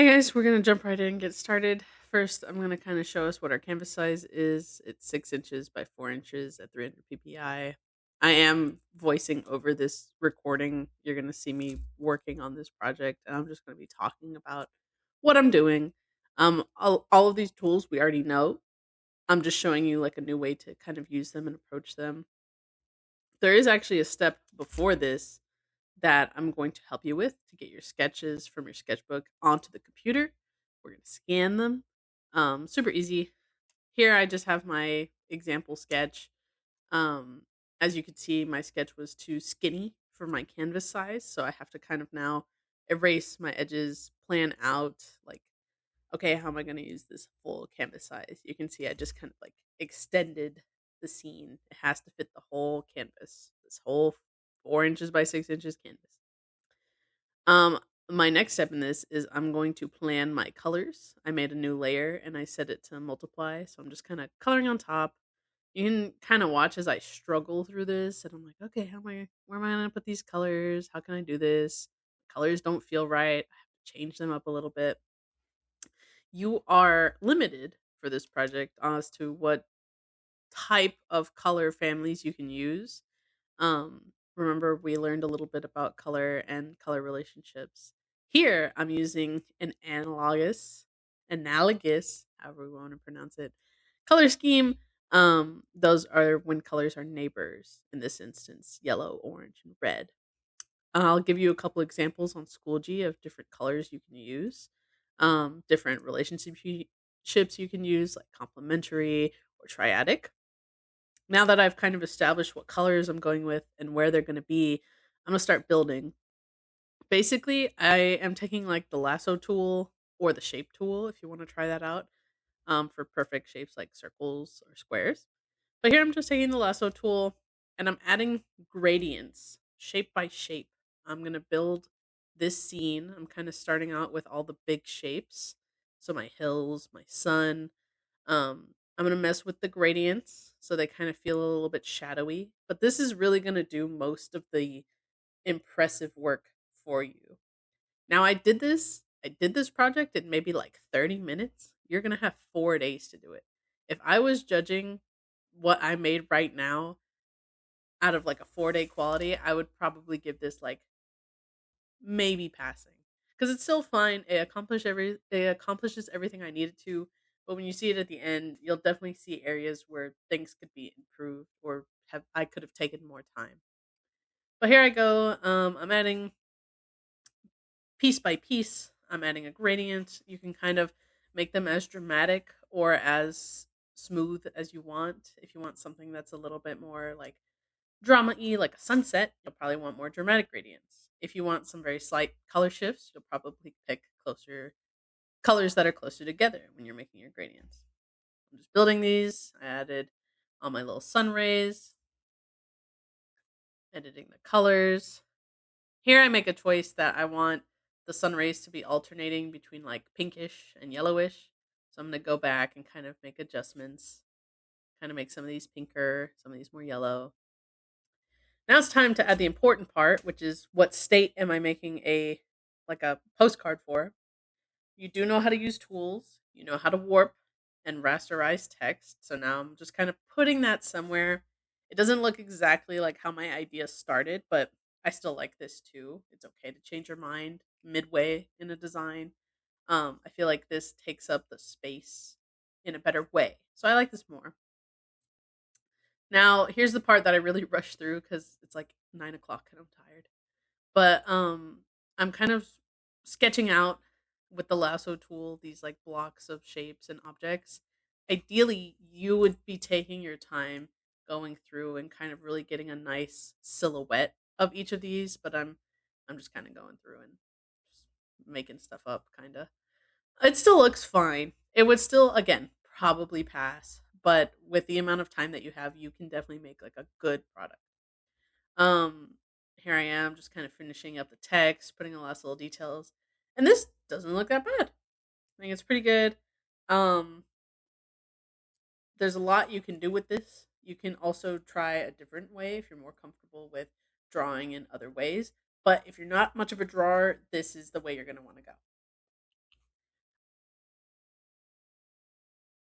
Hey guys, we're gonna jump right in and get started. First, I'm gonna kind of show us what our canvas size is. It's 6 inches by 4 inches at 300 ppi. I am voicing over this recording. You're gonna see me working on this project, and I'm just gonna be talking about what I'm doing. All of these tools we already know. I'm just showing you like a new way to kind of use them and approach them. There is actually a step before this that I'm going to help you with to get your sketches from your sketchbook onto the computer. We're going to scan them. Super easy. Here I just have my example sketch. Um, as you can see, my sketch was too skinny for my canvas size, so I have to kind of now erase my edges, plan out like, okay, how am I going to use this full canvas size? You can see I just kind of like extended the scene. It has to fit the whole canvas, this whole 4 inches by 6 inches canvas. Um, my next step in this is I'm going to plan my colors. I made a new layer and I set it to multiply. So I'm just kind of coloring on top. You can kind of watch as I struggle through this, and I'm like, okay, where am I gonna put these colors? How can I do this? Colors don't feel right. I have to change them up a little bit. You are limited for this project as to what type of color families you can use. Remember, we learned a little bit about color and color relationships. Here, I'm using an analogous, however we want to pronounce it, color scheme. Those are when colors are neighbors. In this instance, yellow, orange, and red. I'll give you a couple examples on Schoology of different colors you can use, different relationships you can use, like complementary or triadic. Now that I've kind of established what colors I'm going with and where they're going to be, I'm going to start building. Basically, I am taking like the lasso tool or the shape tool if you want to try that out, for perfect shapes like circles or squares. But here I'm just taking the lasso tool and I'm adding gradients shape by shape. I'm going to build this scene. I'm kind of starting out with all the big shapes. So my hills, my sun, I'm gonna mess with the gradients so they kind of feel a little bit shadowy, but this is really gonna do most of the impressive work for you. Now I did this project in maybe like 30 minutes. You're gonna have 4 days to do it. If I was judging what I made right now out of like a 4 day quality, I would probably give this like maybe passing, because it's still fine. It accomplishes everything I needed to, but when you see it at the end, you'll definitely see areas where things could be improved or have I could have taken more time. But here I go. I'm adding piece by piece. I'm adding a gradient. You can kind of make them as dramatic or as smooth as you want. If you want something that's a little bit more like drama-y, like a sunset, you'll probably want more dramatic gradients. If you want some very slight color shifts, you'll probably pick closer colors that are closer together when you're making your gradients. I'm just building these. I added all my little sun rays, editing the colors. Here I make a choice that I want the sun rays to be alternating between like pinkish and yellowish. So I'm going to go back and kind of make adjustments, kind of make some of these pinker, some of these more yellow. Now it's time to add the important part, which is what state am I making a postcard for? You do know how to use tools, you know how to warp and rasterize text. So now I'm just kind of putting that somewhere. It doesn't look exactly like how my idea started, but I still like this too. It's okay to change your mind midway in a design. I feel like this takes up the space in a better way. So I like this more. Now, here's the part that I really rushed through because it's like 9 o'clock and I'm tired. But I'm kind of sketching out with the lasso tool these like blocks of shapes and objects. Ideally, you would be taking your time going through and kind of really getting a nice silhouette of each of these, but I'm just kind of going through and just making stuff up kind of. It still looks fine. It would still again probably pass, but with the amount of time that you have, you can definitely make like a good product. Um, Here I am, just kind of finishing up the text, putting the last little details, and this doesn't look that bad. I think it's pretty good. Um, there's a lot you can do with this. You can also try a different way if you're more comfortable with drawing in other ways. But if you're not much of a drawer, this is the way you're going to want to go.